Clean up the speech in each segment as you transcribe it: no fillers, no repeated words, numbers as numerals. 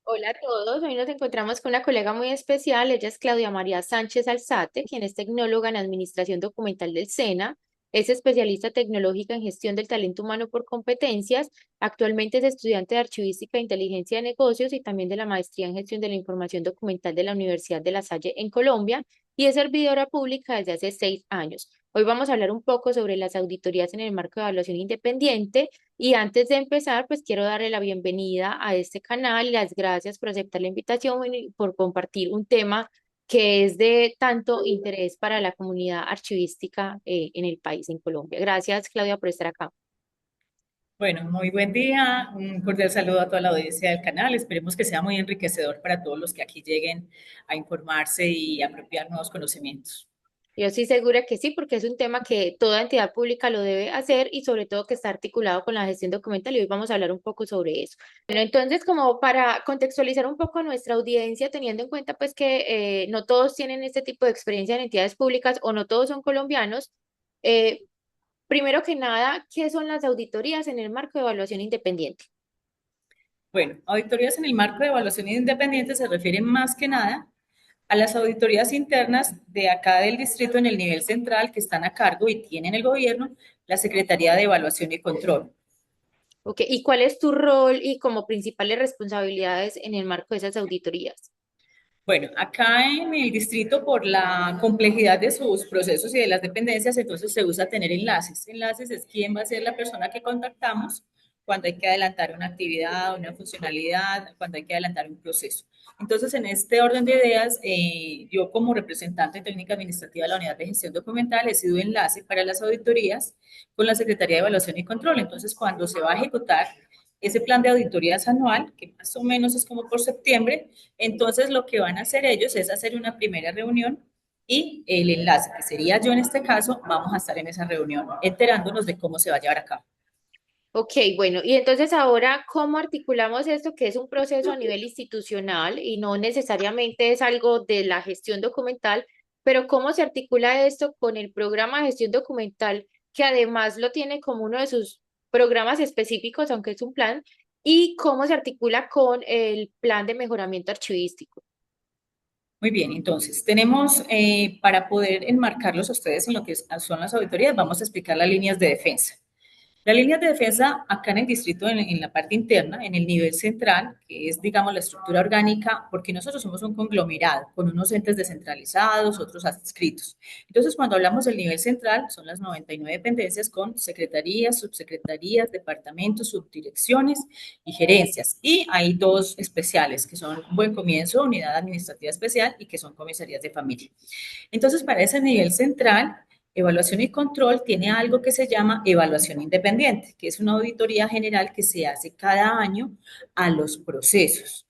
Hola a todos, hoy nos encontramos con una colega muy especial, ella es Claudia María Sánchez Alzate, quien es tecnóloga en Administración Documental del SENA, es especialista tecnológica en gestión del talento humano por competencias, actualmente es estudiante de Archivística e Inteligencia de Negocios y también de la Maestría en Gestión de la Información Documental de la Universidad de La Salle en Colombia y es servidora pública desde hace 6 años. Hoy vamos a hablar un poco sobre las auditorías en el marco de evaluación independiente y antes de empezar, pues quiero darle la bienvenida a este canal y las gracias por aceptar la invitación y por compartir un tema que es de tanto interés para la comunidad archivística en el país, en Colombia. Gracias, Claudia, por estar acá. Bueno, muy buen día, un cordial saludo a toda la audiencia del canal. Esperemos que sea muy enriquecedor para todos los que aquí lleguen a informarse y apropiar nuevos conocimientos. Yo estoy segura que sí, porque es un tema que toda entidad pública lo debe hacer y sobre todo que está articulado con la gestión documental y hoy vamos a hablar un poco sobre eso. Bueno, entonces como para contextualizar un poco a nuestra audiencia, teniendo en cuenta pues que no todos tienen este tipo de experiencia en entidades públicas o no todos son colombianos, eh, primero que nada, ¿qué son las auditorías en el marco de evaluación independiente? Bueno, auditorías en el marco de evaluación independiente se refieren más que nada a las auditorías internas de acá del distrito en el nivel central que están a cargo y tienen el gobierno, la Secretaría de Evaluación y Control. ¿Ok? ¿Y cuál es tu rol y como principales responsabilidades en el marco de esas auditorías? Bueno, acá en el distrito, por la complejidad de sus procesos y de las dependencias, entonces se usa tener enlaces. Enlaces es quién va a ser la persona que contactamos cuando hay que adelantar una actividad, una funcionalidad, cuando hay que adelantar un proceso. Entonces, en este orden de ideas, yo como representante técnica administrativa de la Unidad de Gestión Documental he sido enlace para las auditorías con la Secretaría de Evaluación y Control. Entonces, cuando se va a ejecutar ese plan de auditorías anual, que más o menos es como por septiembre, entonces lo que van a hacer ellos es hacer una primera reunión y el enlace, que sería yo en este caso, vamos a estar en esa reunión enterándonos de cómo se va a llevar a cabo. Ok, bueno, y entonces ahora, ¿cómo articulamos esto que es un proceso a nivel institucional y no necesariamente es algo de la gestión documental, pero cómo se articula esto con el programa de gestión documental, que además lo tiene como uno de sus programas específicos, aunque es un plan, y cómo se articula con el plan de mejoramiento archivístico? Muy bien, entonces tenemos para poder enmarcarlos a ustedes en lo que son las auditorías, vamos a explicar las líneas de defensa. Las líneas de defensa acá en el distrito, en la parte interna, en el nivel central, que es, digamos, la estructura orgánica, porque nosotros somos un conglomerado con unos entes descentralizados, otros adscritos. Entonces, cuando hablamos del nivel central, son las 99 dependencias con secretarías, subsecretarías, departamentos, subdirecciones y gerencias. Y hay dos especiales, que son Buen Comienzo, Unidad Administrativa Especial, y que son comisarías de familia. Entonces, para ese nivel central, evaluación y control tiene algo que se llama evaluación independiente, que es una auditoría general que se hace cada año a los procesos.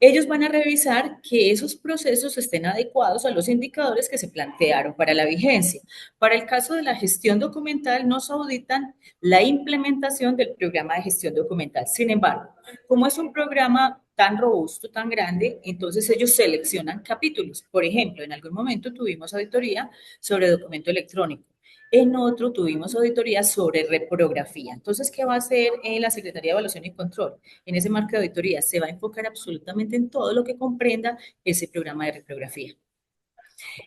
Ellos van a revisar que esos procesos estén adecuados a los indicadores que se plantearon para la vigencia. Para el caso de la gestión documental, nos auditan la implementación del programa de gestión documental. Sin embargo, como es un programa tan robusto, tan grande, entonces ellos seleccionan capítulos. Por ejemplo, en algún momento tuvimos auditoría sobre documento electrónico. En otro tuvimos auditoría sobre reprografía. Entonces, ¿qué va a hacer la Secretaría de Evaluación y Control? En ese marco de auditoría se va a enfocar absolutamente en todo lo que comprenda ese programa de reprografía.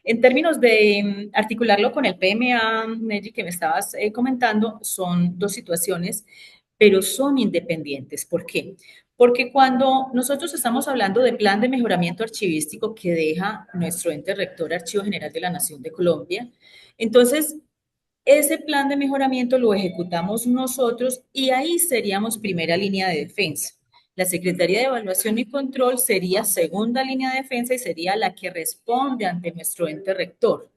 En términos de articularlo con el PMA, Nelly, que me estabas comentando, son dos situaciones, pero son independientes. ¿Por qué? Porque cuando nosotros estamos hablando de plan de mejoramiento archivístico que deja nuestro ente rector, Archivo General de la Nación de Colombia, entonces ese plan de mejoramiento lo ejecutamos nosotros y ahí seríamos primera línea de defensa. La Secretaría de Evaluación y Control sería segunda línea de defensa y sería la que responde ante nuestro ente rector.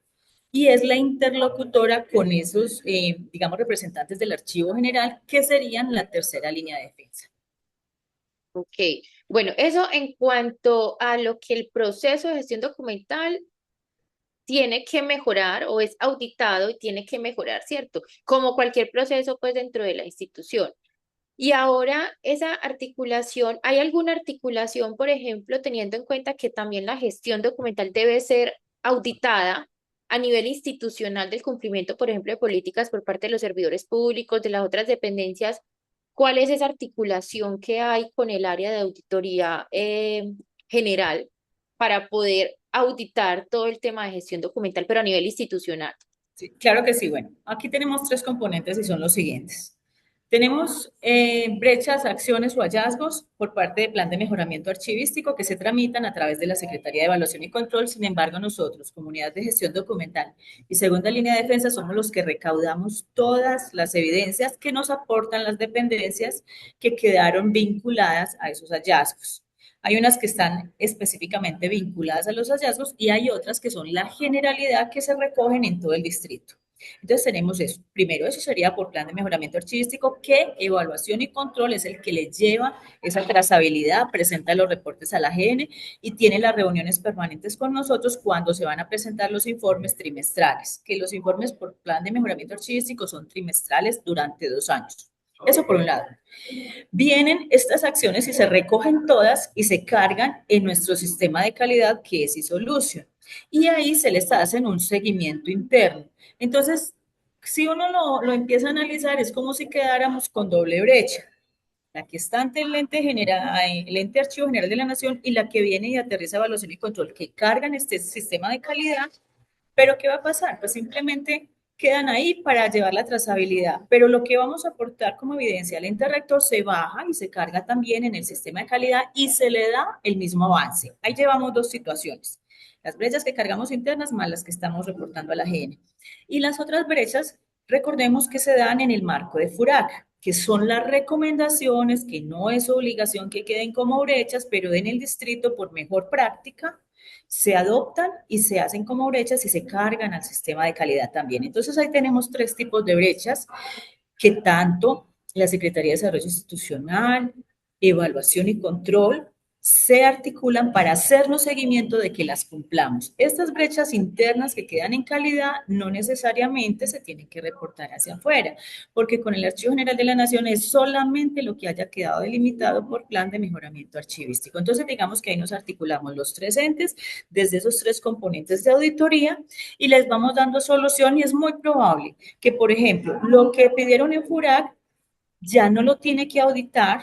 Y es la interlocutora con esos, digamos, representantes del Archivo General, que serían la tercera línea de defensa. Ok, bueno, eso en cuanto a lo que el proceso de gestión documental tiene que mejorar o es auditado y tiene que mejorar, ¿cierto? Como cualquier proceso, pues dentro de la institución. Y ahora esa articulación, ¿hay alguna articulación, por ejemplo, teniendo en cuenta que también la gestión documental debe ser auditada a nivel institucional del cumplimiento, por ejemplo, de políticas por parte de los servidores públicos, de las otras dependencias? ¿Cuál es esa articulación que hay con el área de auditoría general para poder auditar todo el tema de gestión documental, pero a nivel institucional? Sí, claro que sí. Bueno, aquí tenemos tres componentes y son los siguientes. Tenemos brechas, acciones o hallazgos por parte del Plan de Mejoramiento Archivístico que se tramitan a través de la Secretaría de Evaluación y Control. Sin embargo, nosotros, Comunidad de Gestión Documental y Segunda Línea de Defensa, somos los que recaudamos todas las evidencias que nos aportan las dependencias que quedaron vinculadas a esos hallazgos. Hay unas que están específicamente vinculadas a los hallazgos y hay otras que son la generalidad que se recogen en todo el distrito. Entonces tenemos eso. Primero, eso sería por plan de mejoramiento archivístico, que evaluación y control es el que le lleva esa trazabilidad, presenta los reportes a la GN y tiene las reuniones permanentes con nosotros cuando se van a presentar los informes trimestrales, que los informes por plan de mejoramiento archivístico son trimestrales durante 2 años. Eso por un lado. Vienen estas acciones y se recogen todas y se cargan en nuestro sistema de calidad que es eSolution. Y ahí se les hace un seguimiento interno. Entonces, si uno lo empieza a analizar, es como si quedáramos con doble brecha. La que está ante el ente Archivo General de la Nación y la que viene y aterriza evaluación y control, que cargan este sistema de calidad. Pero ¿qué va a pasar? Pues simplemente quedan ahí para llevar la trazabilidad, pero lo que vamos a aportar como evidencia al ente rector se baja y se carga también en el sistema de calidad y se le da el mismo avance. Ahí llevamos dos situaciones, las brechas que cargamos internas más las que estamos reportando a la GN. Y las otras brechas, recordemos que se dan en el marco de FURAC, que son las recomendaciones, que no es obligación que queden como brechas, pero en el distrito por mejor práctica se adoptan y se hacen como brechas y se cargan al sistema de calidad también. Entonces ahí tenemos tres tipos de brechas que tanto la Secretaría de Desarrollo Institucional, Evaluación y Control se articulan para hacernos seguimiento de que las cumplamos. Estas brechas internas que quedan en calidad no necesariamente se tienen que reportar hacia afuera, porque con el Archivo General de la Nación es solamente lo que haya quedado delimitado por plan de mejoramiento archivístico. Entonces, digamos que ahí nos articulamos los tres entes desde esos tres componentes de auditoría y les vamos dando solución y es muy probable que, por ejemplo, lo que pidieron en FURAC ya no lo tiene que auditar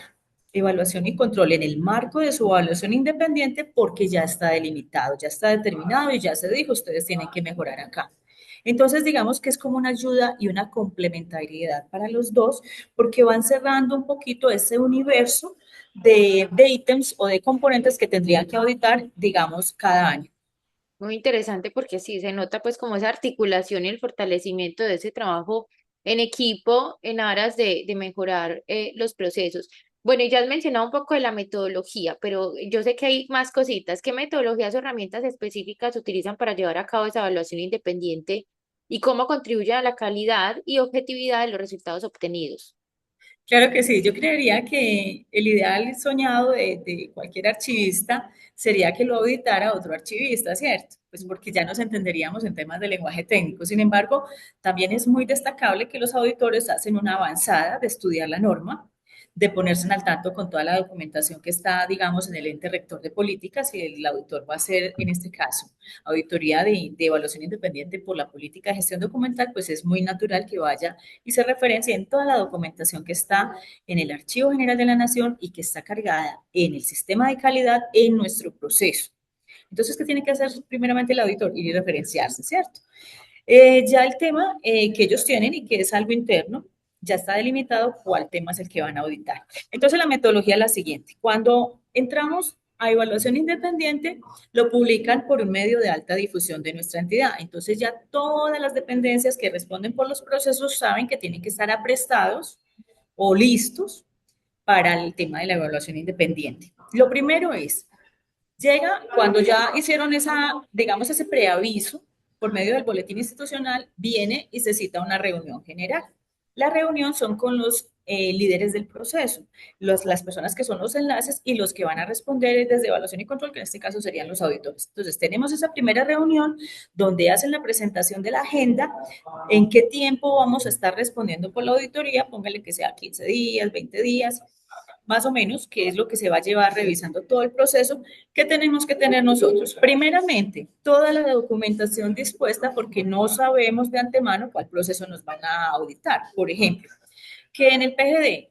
evaluación y control en el marco de su evaluación independiente porque ya está delimitado, ya está determinado y ya se dijo, ustedes tienen que mejorar acá. Entonces, digamos que es como una ayuda y una complementariedad para los dos porque van cerrando un poquito ese universo de ítems o de componentes que tendrían que auditar, digamos, cada año. Muy interesante porque sí, se nota pues como esa articulación y el fortalecimiento de ese trabajo en equipo en aras de mejorar los procesos. Bueno, y ya has mencionado un poco de la metodología, pero yo sé que hay más cositas. ¿Qué metodologías o herramientas específicas utilizan para llevar a cabo esa evaluación independiente y cómo contribuyen a la calidad y objetividad de los resultados obtenidos? Claro que sí, yo creería que el ideal soñado de cualquier archivista sería que lo auditara otro archivista, ¿cierto? Pues porque ya nos entenderíamos en temas de lenguaje técnico. Sin embargo, también es muy destacable que los auditores hacen una avanzada de estudiar la norma, de ponerse al tanto con toda la documentación que está, digamos, en el ente rector de políticas y el auditor va a hacer, en este caso, auditoría de evaluación independiente por la política de gestión documental, pues es muy natural que vaya y se referencia en toda la documentación que está en el Archivo General de la Nación y que está cargada en el sistema de calidad en nuestro proceso. Entonces, ¿qué tiene que hacer primeramente el auditor? Ir y referenciarse, ¿cierto? Ya el tema que ellos tienen y que es algo interno, ya está delimitado cuál tema es el que van a auditar. Entonces, la metodología es la siguiente. Cuando entramos a evaluación independiente, lo publican por un medio de alta difusión de nuestra entidad. Entonces, ya todas las dependencias que responden por los procesos saben que tienen que estar aprestados o listos para el tema de la evaluación independiente. Lo primero es, llega cuando ya hicieron esa, digamos, ese preaviso por medio del boletín institucional, viene y se cita una reunión general. La reunión son con los líderes del proceso, las personas que son los enlaces y los que van a responder desde evaluación y control, que en este caso serían los auditores. Entonces, tenemos esa primera reunión donde hacen la presentación de la agenda, en qué tiempo vamos a estar respondiendo por la auditoría, póngale que sea 15 días, 20 días, más o menos, que es lo que se va a llevar revisando todo el proceso. ¿Qué tenemos que tener nosotros? Primeramente, toda la documentación dispuesta porque no sabemos de antemano cuál proceso nos van a auditar. Por ejemplo, que en el PGD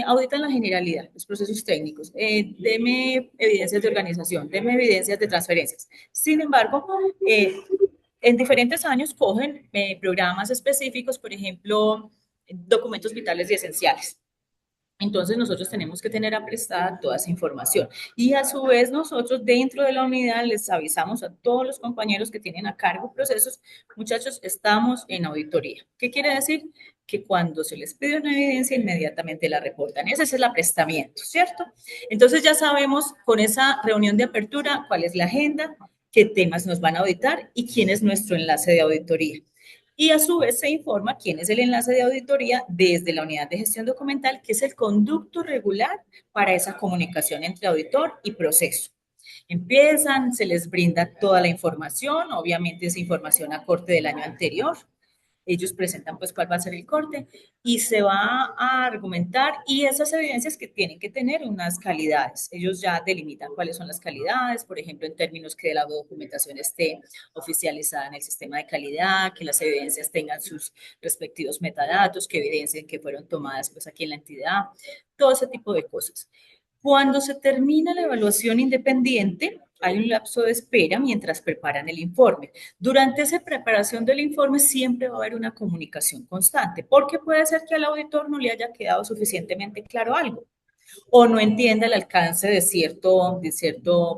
auditan la generalidad, los procesos técnicos, deme evidencias de organización, deme evidencias de transferencias. Sin embargo, en diferentes años cogen programas específicos, por ejemplo, documentos vitales y esenciales. Entonces nosotros tenemos que tener aprestada toda esa información. Y a su vez nosotros dentro de la unidad les avisamos a todos los compañeros que tienen a cargo procesos, muchachos, estamos en auditoría. ¿Qué quiere decir? Que cuando se les pide una evidencia, inmediatamente la reportan. Ese es el aprestamiento, ¿cierto? Entonces ya sabemos con esa reunión de apertura cuál es la agenda, qué temas nos van a auditar y quién es nuestro enlace de auditoría. Y a su vez se informa quién es el enlace de auditoría desde la unidad de gestión documental, que es el conducto regular para esa comunicación entre auditor y proceso. Empiezan, se les brinda toda la información, obviamente esa información a corte del año anterior, ellos presentan pues cuál va a ser el corte y se va a argumentar y esas evidencias que tienen que tener unas calidades. Ellos ya delimitan cuáles son las calidades, por ejemplo, en términos que la documentación esté oficializada en el sistema de calidad, que las evidencias tengan sus respectivos metadatos, que evidencien que fueron tomadas pues aquí en la entidad, todo ese tipo de cosas. Cuando se termina la evaluación independiente, hay un lapso de espera mientras preparan el informe. Durante esa preparación del informe siempre va a haber una comunicación constante, porque puede ser que al auditor no le haya quedado suficientemente claro algo o no entienda el alcance de cierto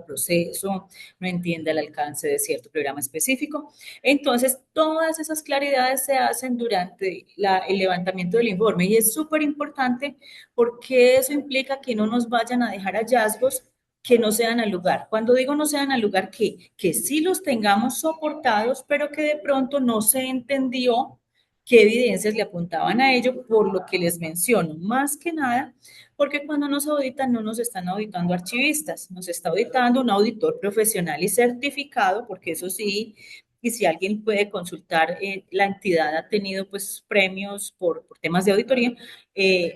proceso, no entienda el alcance de cierto programa específico. Entonces, todas esas claridades se hacen durante el levantamiento del informe y es súper importante porque eso implica que no nos vayan a dejar hallazgos que no sean al lugar. Cuando digo no sean al lugar, que sí los tengamos soportados, pero que de pronto no se entendió qué evidencias le apuntaban a ello, por lo que les menciono, más que nada, porque cuando nos auditan no nos están auditando archivistas, nos está auditando un auditor profesional y certificado, porque eso sí, y si alguien puede consultar, la entidad ha tenido pues premios por temas de auditoría,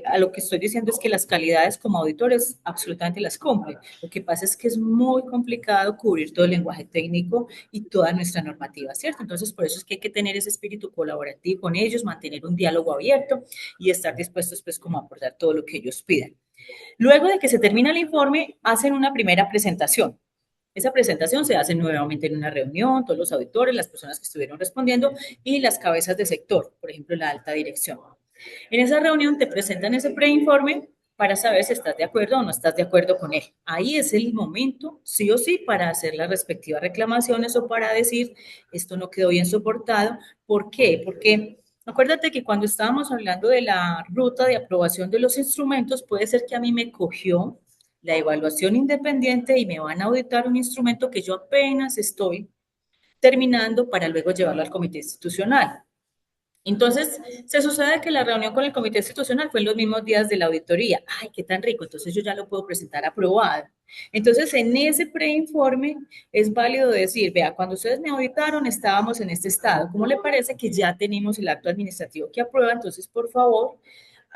a lo que estoy diciendo es que las calidades como auditores absolutamente las cumplen. Lo que pasa es que es muy complicado cubrir todo el lenguaje técnico y toda nuestra normativa, ¿cierto? Entonces, por eso es que hay que tener ese espíritu colaborativo con ellos, mantener un diálogo abierto y estar dispuestos pues como a aportar todo lo que ellos pidan. Luego de que se termina el informe, hacen una primera presentación. Esa presentación se hace nuevamente en una reunión, todos los auditores, las personas que estuvieron respondiendo y las cabezas de sector, por ejemplo, la alta dirección. En esa reunión te presentan ese preinforme para saber si estás de acuerdo o no estás de acuerdo con él. Ahí es el momento, sí o sí, para hacer las respectivas reclamaciones o para decir, esto no quedó bien soportado. ¿Por qué? Porque acuérdate que cuando estábamos hablando de la ruta de aprobación de los instrumentos, puede ser que a mí me cogió la evaluación independiente y me van a auditar un instrumento que yo apenas estoy terminando para luego llevarlo al comité institucional. Entonces, se sucede que la reunión con el comité institucional fue en los mismos días de la auditoría. Ay, qué tan rico, entonces yo ya lo puedo presentar aprobado. Entonces, en ese preinforme es válido decir, vea, cuando ustedes me auditaron estábamos en este estado. ¿Cómo le parece que ya tenemos el acto administrativo que aprueba? Entonces, por favor,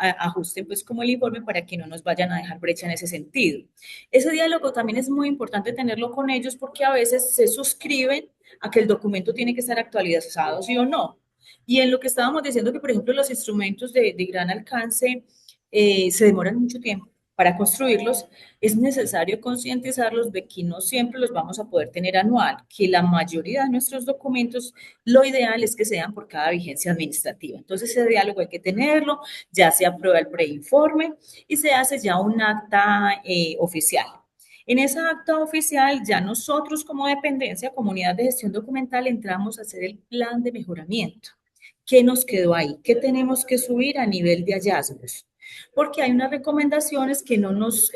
ajusten pues como el informe para que no nos vayan a dejar brecha en ese sentido. Ese diálogo también es muy importante tenerlo con ellos porque a veces se suscriben a que el documento tiene que estar actualizado, sí o no. Y en lo que estábamos diciendo que, por ejemplo, los instrumentos de gran alcance se demoran mucho tiempo para construirlos, es necesario concientizarlos de que no siempre los vamos a poder tener anual, que la mayoría de nuestros documentos, lo ideal es que sean por cada vigencia administrativa. Entonces, ese diálogo hay que tenerlo, ya se aprueba el preinforme y se hace ya un acta oficial. En esa acta oficial, ya nosotros como dependencia, comunidad de gestión documental, entramos a hacer el plan de mejoramiento. ¿Qué nos quedó ahí? ¿Qué tenemos que subir a nivel de hallazgos? Porque hay unas recomendaciones que no nos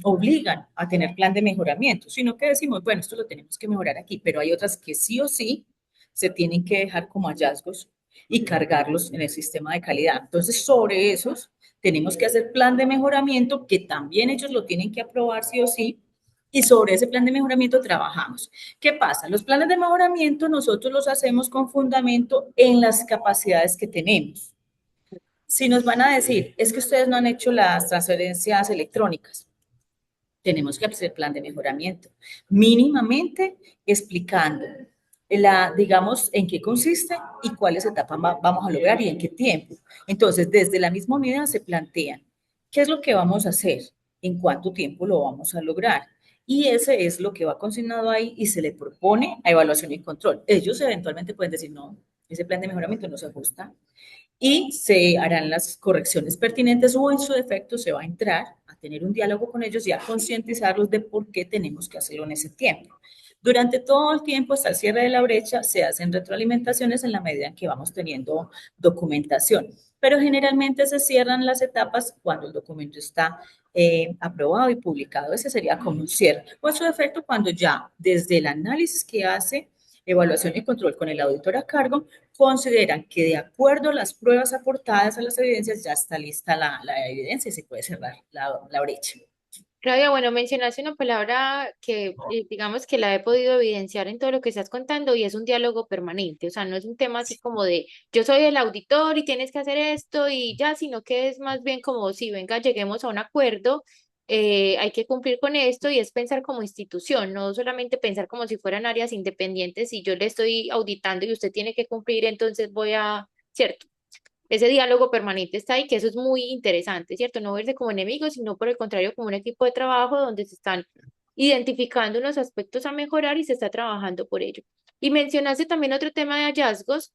obligan a tener plan de mejoramiento, sino que decimos, bueno, esto lo tenemos que mejorar aquí, pero hay otras que sí o sí se tienen que dejar como hallazgos y cargarlos en el sistema de calidad. Entonces, sobre esos tenemos que hacer plan de mejoramiento, que también ellos lo tienen que aprobar sí o sí, y sobre ese plan de mejoramiento trabajamos. ¿Qué pasa? Los planes de mejoramiento nosotros los hacemos con fundamento en las capacidades que tenemos. Si nos van a decir, es que ustedes no han hecho las transferencias electrónicas, tenemos que hacer plan de mejoramiento, mínimamente explicando digamos, en qué consiste y cuáles etapas vamos a lograr y en qué tiempo. Entonces, desde la misma unidad se plantean ¿Qué es lo que vamos a hacer? ¿En cuánto tiempo lo vamos a lograr? Y ese es lo que va consignado ahí y se le propone a evaluación y control. Ellos eventualmente pueden decir, no, ese plan de mejoramiento no se ajusta y se harán las correcciones pertinentes o en su defecto se va a entrar a tener un diálogo con ellos y a concientizarlos de por qué tenemos que hacerlo en ese tiempo. Durante todo el tiempo, hasta el cierre de la brecha, se hacen retroalimentaciones en la medida en que vamos teniendo documentación, pero generalmente se cierran las etapas cuando el documento está aprobado y publicado. Ese sería como un cierre. O en su defecto, cuando ya desde el análisis que hace evaluación y control con el auditor a cargo, consideran que de acuerdo a las pruebas aportadas a las evidencias ya está lista la evidencia y se puede cerrar la brecha. Claudia, bueno, mencionaste una palabra que digamos que la he podido evidenciar en todo lo que estás contando y es un diálogo permanente, o sea, no es un tema así como de yo soy el auditor y tienes que hacer esto y ya, sino que es más bien como si venga, lleguemos a un acuerdo, hay que cumplir con esto y es pensar como institución, no solamente pensar como si fueran áreas independientes y yo le estoy auditando y usted tiene que cumplir, entonces voy a, ¿cierto? Ese diálogo permanente está ahí, que eso es muy interesante, ¿cierto? No verse como enemigos, sino por el contrario como un equipo de trabajo donde se están identificando unos aspectos a mejorar y se está trabajando por ello. Y mencionaste también otro tema de hallazgos,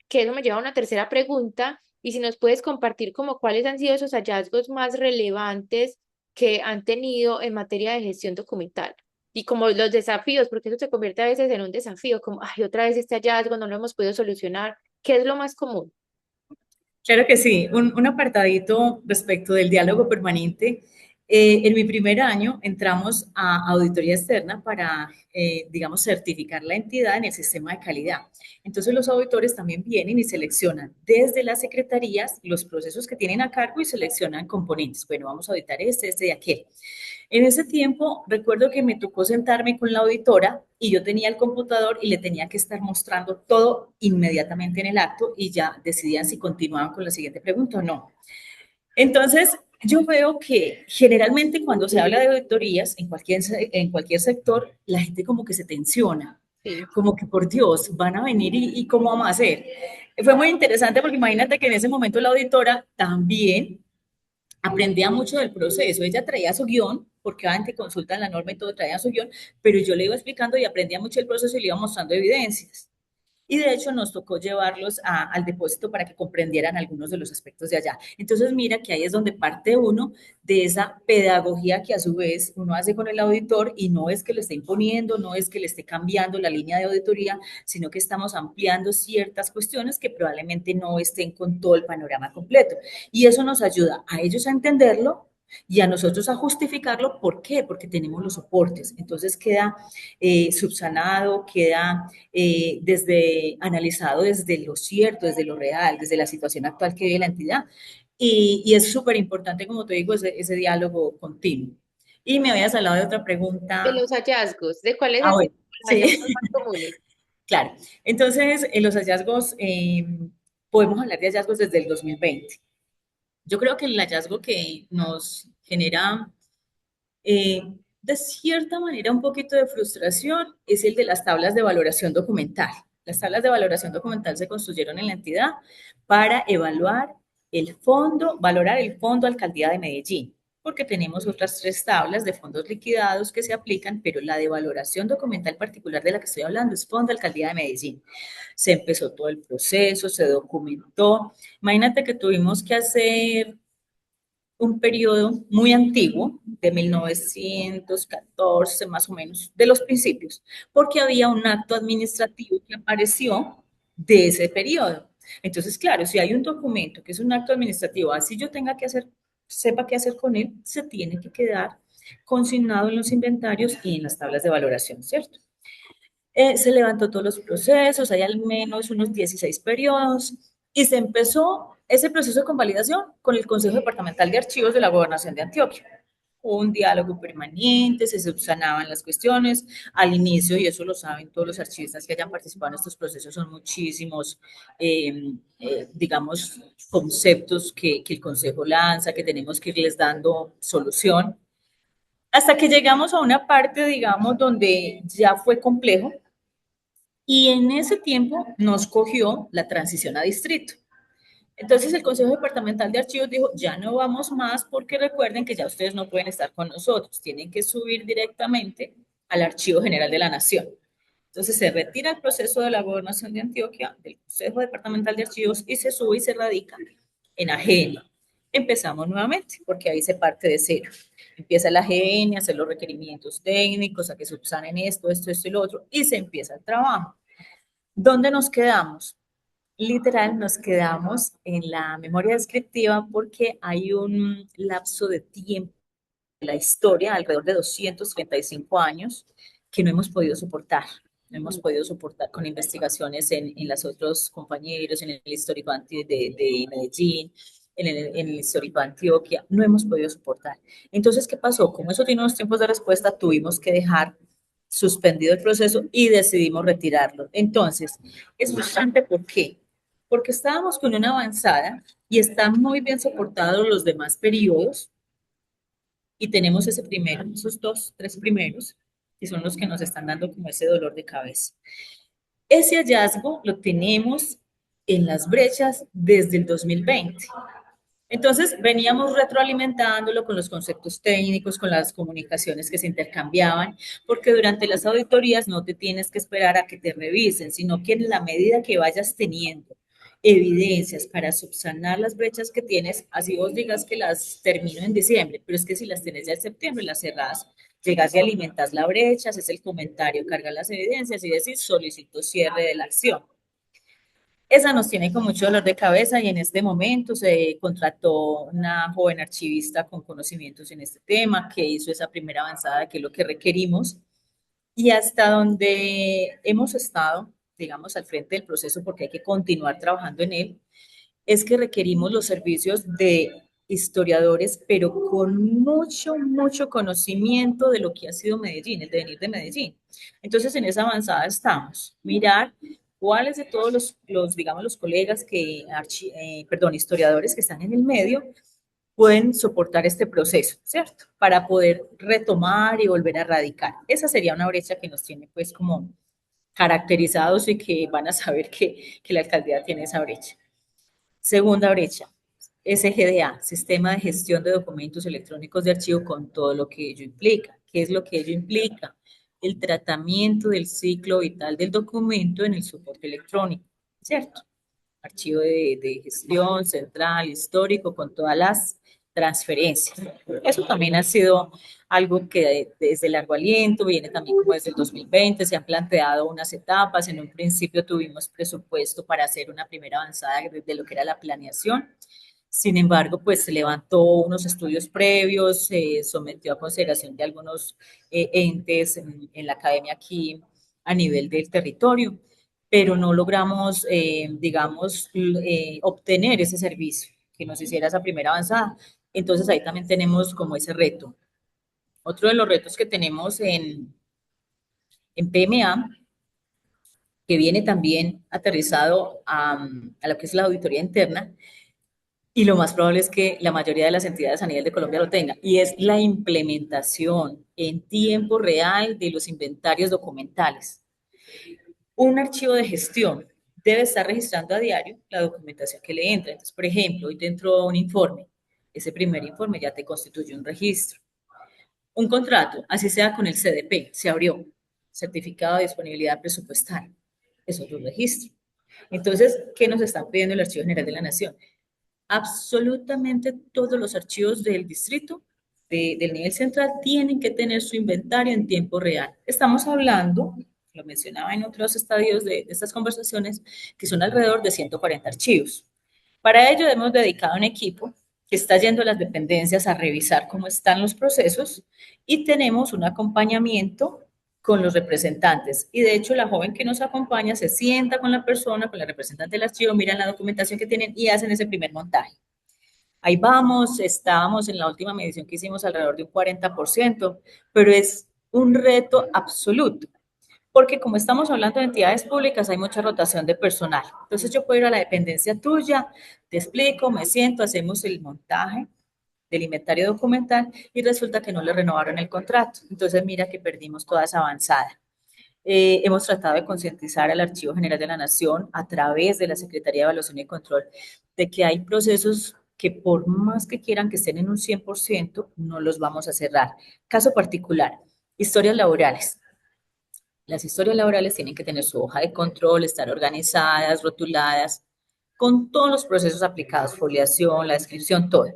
que eso me lleva a una tercera pregunta, y si nos puedes compartir como cuáles han sido esos hallazgos más relevantes que han tenido en materia de gestión documental. Y como los desafíos, porque eso se convierte a veces en un desafío, como, ay, otra vez este hallazgo, no lo hemos podido solucionar. ¿Qué es lo más común? Claro que sí, un apartadito respecto del diálogo permanente. En mi primer año entramos a auditoría externa para, digamos, certificar la entidad en el sistema de calidad. Entonces los auditores también vienen y seleccionan desde las secretarías los procesos que tienen a cargo y seleccionan componentes. Bueno, vamos a auditar este y aquel. En ese tiempo, recuerdo que me tocó sentarme con la auditora y yo tenía el computador y le tenía que estar mostrando todo inmediatamente en el acto y ya decidían si continuaban con la siguiente pregunta o no. Entonces, yo veo que generalmente cuando se habla de auditorías en cualquier sector, la gente como que se tensiona, Sí. como que por Dios, van a venir y cómo vamos a hacer. Fue muy interesante porque imagínate que en ese momento la auditora también aprendía mucho del proceso. Ella traía su guión, porque antes consultan la norma y todo traía su guión, pero yo le iba explicando y aprendía mucho el proceso y le iba mostrando evidencias. Y de hecho nos tocó llevarlos al depósito para que comprendieran algunos de los aspectos de allá. Entonces mira que ahí es donde parte uno de esa pedagogía que a su vez uno hace con el auditor y no es que le esté imponiendo, no es que le esté cambiando la línea de auditoría, sino que estamos ampliando ciertas cuestiones que probablemente no estén con todo el panorama completo. Y eso nos ayuda a ellos a entenderlo y a nosotros a justificarlo. ¿Por qué? Porque tenemos los soportes. Entonces queda subsanado, queda desde analizado desde lo cierto, desde lo real, desde la situación actual que vive la entidad. Y es súper importante, como te digo, ese diálogo continuo. Y me habías hablado de otra De pregunta. los hallazgos, ¿de cuáles Ah, han sido bueno, los hallazgos sí, más comunes? claro. Entonces, en los hallazgos, podemos hablar de hallazgos desde el 2020. Yo creo que el hallazgo que nos genera eh, de cierta manera un poquito de frustración es el de las tablas de valoración documental. Las tablas de valoración documental se construyeron en la entidad para evaluar el fondo, valorar el fondo Alcaldía de Medellín, porque tenemos otras tres tablas de fondos liquidados que se aplican, pero la de valoración documental particular de la que estoy hablando es Fondo Alcaldía de Medellín. Se empezó todo el proceso, se documentó. Imagínate que tuvimos que hacer un periodo muy antiguo, de 1914 más o menos, de los principios, porque había un acto administrativo que apareció de ese periodo. Entonces, claro, si hay un documento que es un acto administrativo, así yo tenga que hacer, sepa qué hacer con él, se tiene que quedar consignado en los inventarios y en las tablas de valoración, ¿cierto? Se levantó todos los procesos, hay al menos unos 16 periodos y se empezó ese proceso de convalidación con el Consejo Departamental de Archivos de la Gobernación de Antioquia. Un diálogo permanente, se subsanaban las cuestiones al inicio, y eso lo saben todos los archivistas que hayan participado en estos procesos, son muchísimos, digamos, conceptos que el Consejo lanza, que tenemos que irles dando solución, hasta que llegamos a una parte, digamos, donde ya fue complejo, y en ese tiempo nos cogió la transición a distrito. Entonces el Consejo Departamental de Archivos dijo, ya no vamos más porque recuerden que ya ustedes no pueden estar con nosotros, tienen que subir directamente al Archivo General de la Nación. Entonces se retira el proceso de la Gobernación de Antioquia del Consejo Departamental de Archivos y se sube y se radica en AGN. Empezamos nuevamente porque ahí se parte de cero. Empieza la AGN a hacer los requerimientos técnicos, a que subsanen esto, esto, esto y lo otro, y se empieza el trabajo. ¿Dónde nos quedamos? Literal, nos quedamos en la memoria descriptiva porque hay un lapso de tiempo en la historia, alrededor de 235 años, que no hemos podido soportar. No hemos podido soportar con investigaciones en los otros compañeros, en el histórico de Medellín, en el histórico de Antioquia, no hemos podido soportar. Entonces, ¿qué pasó? Como eso tiene unos tiempos de respuesta, tuvimos que dejar suspendido el proceso y decidimos retirarlo. Entonces, es frustrante, ¿por qué? Porque estábamos con una avanzada y están muy bien soportados los demás periodos y tenemos ese primero, esos dos, tres primeros, que son los que nos están dando como ese dolor de cabeza. Ese hallazgo lo tenemos en las brechas desde el 2020. Entonces, veníamos retroalimentándolo con los conceptos técnicos, con las comunicaciones que se intercambiaban, porque durante las auditorías no te tienes que esperar a que te revisen, sino que en la medida que vayas teniendo evidencias para subsanar las brechas que tienes, así vos digas que las termino en diciembre, pero es que si las tenés ya en septiembre, las cerrás, llegas y alimentas la brecha, haces el comentario, cargas las evidencias y decís solicito cierre de la acción. Esa nos tiene con mucho dolor de cabeza y en este momento se contrató una joven archivista con conocimientos en este tema que hizo esa primera avanzada, que es lo que requerimos. Y hasta donde hemos estado, digamos, al frente del proceso, porque hay que continuar trabajando en él, es que requerimos los servicios de historiadores, pero con mucho, mucho conocimiento de lo que ha sido Medellín, el devenir de Medellín. Entonces, en esa avanzada estamos. Mirar cuáles de todos digamos, los colegas historiadores que están en el medio, pueden soportar este proceso, ¿cierto? Para poder retomar y volver a erradicar. Esa sería una brecha que nos tiene, pues, como caracterizados y que van a saber que la alcaldía tiene esa brecha. Segunda brecha, SGDA, Sistema de Gestión de Documentos Electrónicos de Archivo, con todo lo que ello implica. ¿Qué es lo que ello implica? El tratamiento del ciclo vital del documento en el soporte electrónico, ¿cierto? Archivo de gestión central, histórico, con todas las transferencias. Eso también ha sido algo que desde largo aliento, viene también como desde el 2020, se han planteado unas etapas, en un principio tuvimos presupuesto para hacer una primera avanzada de lo que era la planeación, sin embargo, pues se levantó unos estudios previos, se sometió a consideración de algunos entes en la academia aquí a nivel del territorio, pero no logramos, digamos, obtener ese servicio que nos hiciera esa primera avanzada. Entonces ahí también tenemos como ese reto. Otro de los retos que tenemos en PMA, que viene también aterrizado a lo que es la auditoría interna, y lo más probable es que la mayoría de las entidades a nivel de Colombia lo tengan, y es la implementación en tiempo real de los inventarios documentales. Un archivo de gestión debe estar registrando a diario la documentación que le entra. Entonces, por ejemplo, hoy te entró un informe. Ese primer informe ya te constituye un registro. Un contrato, así sea con el CDP, se abrió, certificado de disponibilidad presupuestal. Es otro registro. Entonces, ¿qué nos está pidiendo el Archivo General de la Nación? Absolutamente todos los archivos del distrito, del nivel central, tienen que tener su inventario en tiempo real. Estamos hablando, lo mencionaba en otros estadios de estas conversaciones, que son alrededor de 140 archivos. Para ello hemos dedicado un equipo que está yendo a las dependencias a revisar cómo están los procesos y tenemos un acompañamiento con los representantes. Y de hecho, la joven que nos acompaña se sienta con la persona, con la representante del archivo, miran la documentación que tienen y hacen ese primer montaje. Ahí vamos, estábamos en la última medición que hicimos alrededor de un 40%, pero es un reto absoluto, porque como estamos hablando de entidades públicas, hay mucha rotación de personal. Entonces yo puedo ir a la dependencia tuya, te explico, me siento, hacemos el montaje del inventario documental y resulta que no le renovaron el contrato. Entonces mira que perdimos toda esa avanzada. Hemos tratado de concientizar al Archivo General de la Nación a través de la Secretaría de Evaluación y Control de que hay procesos que por más que quieran que estén en un 100%, no los vamos a cerrar. Caso particular, historias laborales. Las historias laborales tienen que tener su hoja de control, estar organizadas, rotuladas, con todos los procesos aplicados, foliación, la descripción, todo.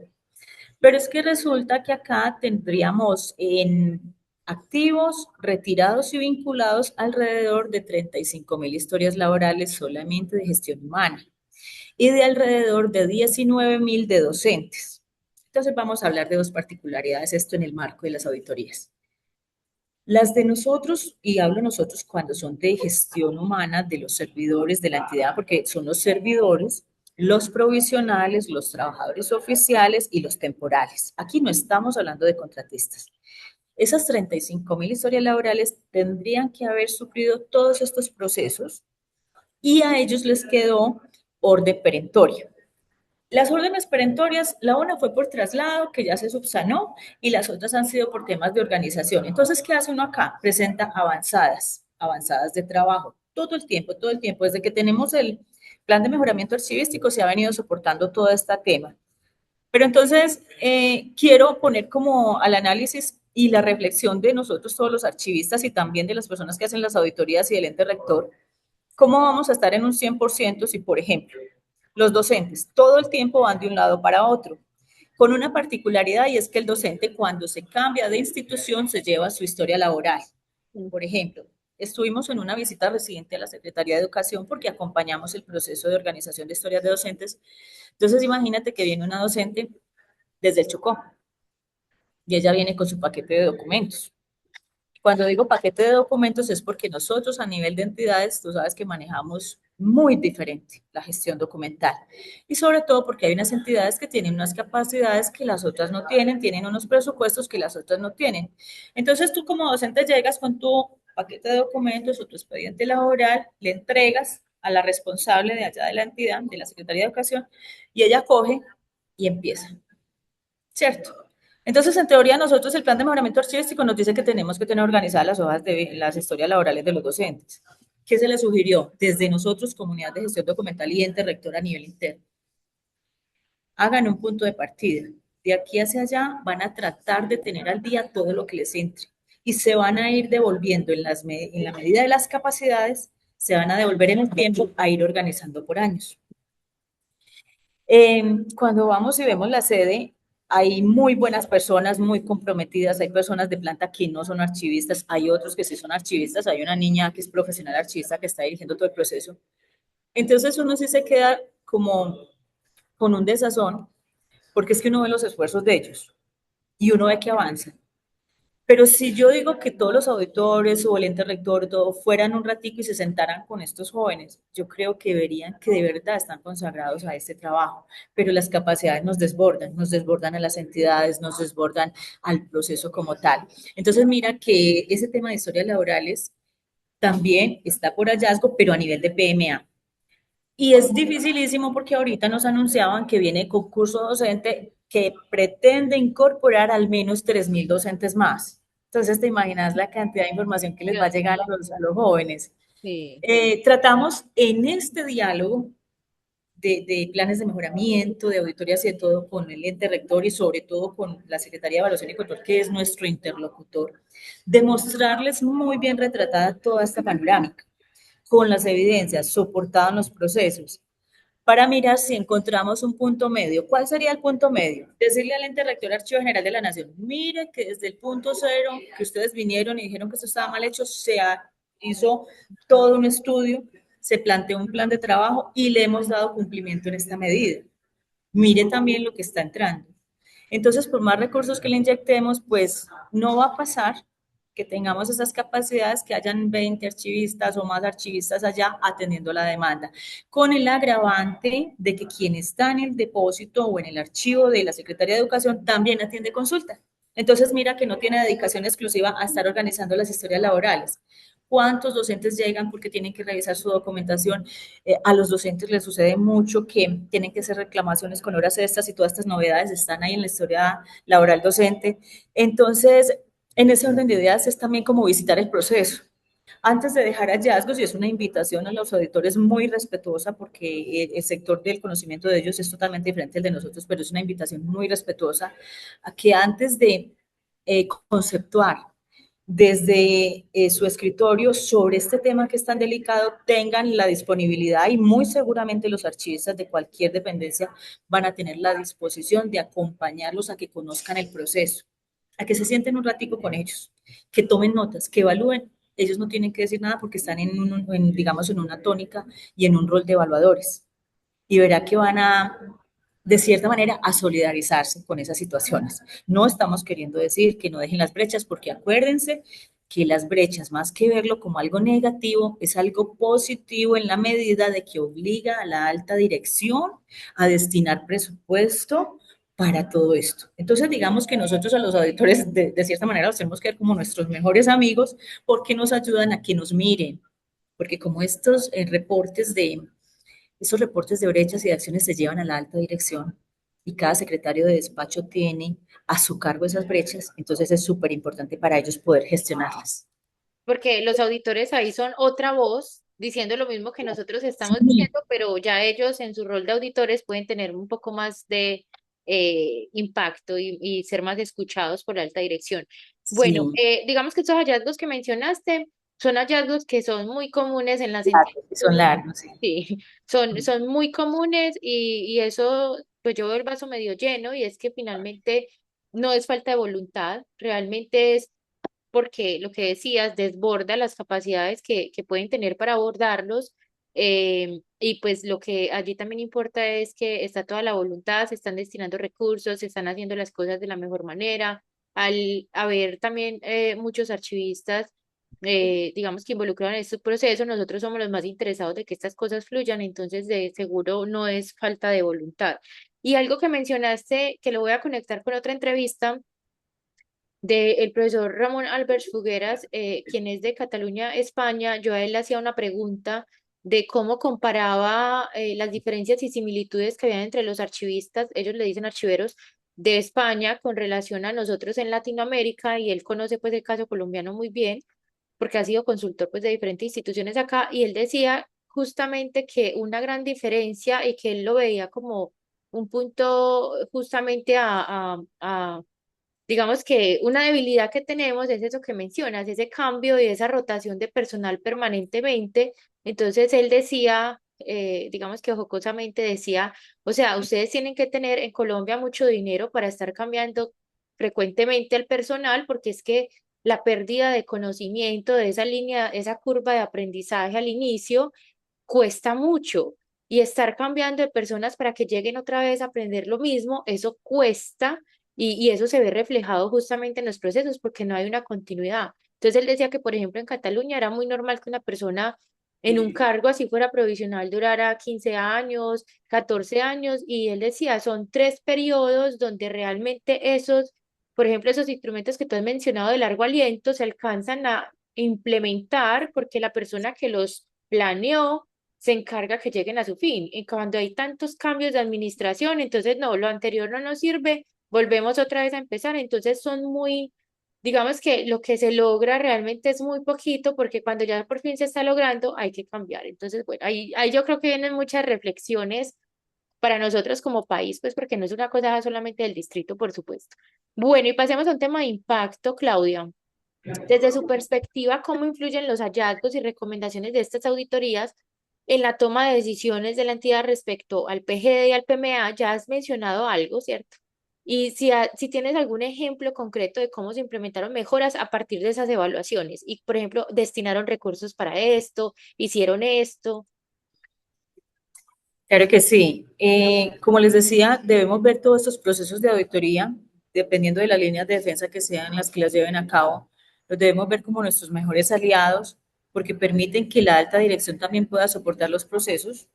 Pero es que resulta que acá tendríamos en activos, retirados y vinculados alrededor de 35.000 historias laborales solamente de gestión humana y de alrededor de 19.000 de docentes. Entonces vamos a hablar de dos particularidades, esto en el marco de las auditorías. Las de nosotros, y hablo nosotros cuando son de gestión humana de los servidores de la entidad, porque son los servidores, los provisionales, los trabajadores oficiales y los temporales. Aquí no estamos hablando de contratistas. Esas 35.000 historias laborales tendrían que haber sufrido todos estos procesos y a ellos les quedó orden perentoria. Las órdenes perentorias, la una fue por traslado, que ya se subsanó, y las otras han sido por temas de organización. Entonces, ¿qué hace uno acá? Presenta avanzadas de trabajo, todo el tiempo, desde que tenemos el plan de mejoramiento archivístico se ha venido soportando todo este tema. Pero entonces, quiero poner como al análisis y la reflexión de nosotros todos los archivistas y también de las personas que hacen las auditorías y del ente rector, ¿cómo vamos a estar en un 100% si, por ejemplo, los docentes todo el tiempo van de un lado para otro? Con una particularidad y es que el docente cuando se cambia de institución se lleva su historia laboral. Por ejemplo, estuvimos en una visita residente a la Secretaría de Educación porque acompañamos el proceso de organización de historias de docentes. Entonces, imagínate que viene una docente desde el Chocó y ella viene con su paquete de documentos. Cuando digo paquete de documentos es porque nosotros a nivel de entidades, tú sabes que manejamos muy diferente la gestión documental. Y sobre todo porque hay unas entidades que tienen unas capacidades que las otras no tienen, tienen unos presupuestos que las otras no tienen. Entonces tú como docente llegas con tu paquete de documentos o tu expediente laboral, le entregas a la responsable de allá de la entidad, de la Secretaría de Educación, y ella coge y empieza. ¿Cierto? Entonces, en teoría, nosotros el plan de mejoramiento archivístico nos dice que tenemos que tener organizadas las hojas de las historias laborales de los docentes. ¿Qué se les sugirió? Desde nosotros, comunidad de gestión documental y ente rector a nivel interno. Hagan un punto de partida. De aquí hacia allá van a tratar de tener al día todo lo que les entre y se van a ir devolviendo en la medida de las capacidades, se van a devolver en el tiempo a ir organizando por años. Cuando vamos y vemos la sede, hay muy buenas personas, muy comprometidas, hay personas de planta que no son archivistas, hay otros que sí son archivistas, hay una niña que es profesional archivista que está dirigiendo todo el proceso. Entonces uno sí se queda como con un desazón, porque es que uno ve los esfuerzos de ellos y uno ve que avanzan. Pero si yo digo que todos los auditores o el ente rector todo fueran un ratico y se sentaran con estos jóvenes, yo creo que verían que de verdad están consagrados a este trabajo, pero las capacidades nos desbordan a las entidades, nos desbordan al proceso como tal. Entonces mira que ese tema de historias laborales también está por hallazgo, pero a nivel de PMA. Y es dificilísimo porque ahorita nos anunciaban que viene concurso docente que pretende incorporar al menos 3.000 docentes más. Entonces, te imaginas la cantidad de información que les va a Dios llegar mío. a los jóvenes. Sí. Tratamos en este diálogo de planes de mejoramiento, de auditorías y de todo con el ente rector y sobre todo con la Secretaría de Evaluación y Control, que es nuestro interlocutor, demostrarles muy bien retratada toda esta panorámica con las evidencias, soportado en los procesos, para mirar si encontramos un punto medio. ¿Cuál sería el punto medio? Decirle al ente rector Archivo General de la Nación, mire que desde el punto cero que ustedes vinieron y dijeron que esto estaba mal hecho, hizo todo un estudio, se planteó un plan de trabajo y le hemos dado cumplimiento en esta medida. Mire también lo que está entrando. Entonces, por más recursos que le inyectemos, pues no va a pasar que tengamos esas capacidades, que hayan 20 archivistas o más archivistas allá atendiendo la demanda, con el agravante de que quien está en el depósito o en el archivo de la Secretaría de Educación también atiende consulta. Entonces, mira que no tiene dedicación exclusiva a estar organizando las historias laborales. ¿Cuántos docentes llegan porque tienen que revisar su documentación? A los docentes les sucede mucho que tienen que hacer reclamaciones con horas extras y todas estas novedades están ahí en la historia laboral docente. Entonces, en ese orden de ideas es también como visitar el proceso. Antes de dejar hallazgos, y es una invitación a los auditores muy respetuosa, porque el sector del conocimiento de ellos es totalmente diferente al de nosotros, pero es una invitación muy respetuosa a que antes de conceptuar desde su escritorio sobre este tema que es tan delicado, tengan la disponibilidad y muy seguramente los archivistas de cualquier dependencia van a tener la disposición de acompañarlos a que conozcan el proceso, a que se sienten un ratico con ellos, que tomen notas, que evalúen. Ellos no tienen que decir nada porque están digamos, en una tónica y en un rol de evaluadores. Y verá que van a, de cierta manera, a solidarizarse con esas situaciones. No estamos queriendo decir que no dejen las brechas, porque acuérdense que las brechas, más que verlo como algo negativo, es algo positivo en la medida de que obliga a la alta dirección a destinar presupuesto para todo esto. Entonces, digamos que nosotros a los auditores, de cierta manera, los tenemos que ver como nuestros mejores amigos, porque nos ayudan a que nos miren, porque como estos esos reportes de brechas y de acciones se llevan a la alta dirección y cada secretario de despacho tiene a su cargo esas brechas, entonces es súper importante para ellos poder gestionarlas. Porque los auditores ahí son otra voz diciendo lo mismo que nosotros estamos Sí, diciendo, pero ya ellos en su rol de auditores pueden tener un poco más de impacto y ser más escuchados por la alta dirección. Bueno, sí, digamos que estos hallazgos que mencionaste son hallazgos que son muy comunes en las entidades claro, son largos, sí. sí, son muy comunes y eso, pues yo veo el vaso medio lleno y es que finalmente no es falta de voluntad, realmente es porque lo que decías desborda las capacidades que pueden tener para abordarlos. Y pues lo que allí también importa es que está toda la voluntad, se están destinando recursos, se están haciendo las cosas de la mejor manera. Al haber también muchos archivistas, digamos que involucrados en este proceso, nosotros somos los más interesados de que estas cosas fluyan, entonces de seguro no es falta de voluntad. Y algo que mencionaste, que lo voy a conectar con otra entrevista del profesor Ramón Albert Fugueras, quien es de Cataluña, España. Yo a él le hacía una pregunta de cómo comparaba las diferencias y similitudes que había entre los archivistas, ellos le dicen archiveros, de España con relación a nosotros en Latinoamérica, y él conoce pues el caso colombiano muy bien porque ha sido consultor pues de diferentes instituciones acá, y él decía justamente que una gran diferencia y que él lo veía como un punto justamente digamos que una debilidad que tenemos es eso que mencionas, ese cambio y esa rotación de personal permanentemente. Entonces él decía, digamos que jocosamente decía, o sea, ustedes tienen que tener en Colombia mucho dinero para estar cambiando frecuentemente el personal, porque es que la pérdida de conocimiento de esa línea, esa curva de aprendizaje al inicio, cuesta mucho. Y estar cambiando de personas para que lleguen otra vez a aprender lo mismo, eso cuesta y eso se ve reflejado justamente en los procesos porque no hay una continuidad. Entonces él decía que, por ejemplo, en Cataluña era muy normal que una persona en un cargo así fuera provisional durara 15 años, 14 años, y él decía, son tres periodos donde realmente esos, por ejemplo, esos instrumentos que tú has mencionado de largo aliento se alcanzan a implementar porque la persona que los planeó se encarga que lleguen a su fin. Y cuando hay tantos cambios de administración, entonces no, lo anterior no nos sirve, volvemos otra vez a empezar. Entonces son muy, digamos que lo que se logra realmente es muy poquito porque cuando ya por fin se está logrando hay que cambiar. Entonces, bueno, ahí yo creo que vienen muchas reflexiones para nosotros como país, pues porque no es una cosa solamente del distrito, por supuesto. Bueno, y pasemos a un tema de impacto, Claudia. Desde su perspectiva, ¿cómo influyen los hallazgos y recomendaciones de estas auditorías en la toma de decisiones de la entidad respecto al PGD y al PMA? Ya has mencionado algo, ¿cierto? Y si tienes algún ejemplo concreto de cómo se implementaron mejoras a partir de esas evaluaciones y, por ejemplo, destinaron recursos para esto, hicieron esto. Claro que sí. Como les decía, debemos ver todos estos procesos de auditoría, dependiendo de las líneas de defensa que sean las que las lleven a cabo, los debemos ver como nuestros mejores aliados, porque permiten que la alta dirección también pueda soportar los procesos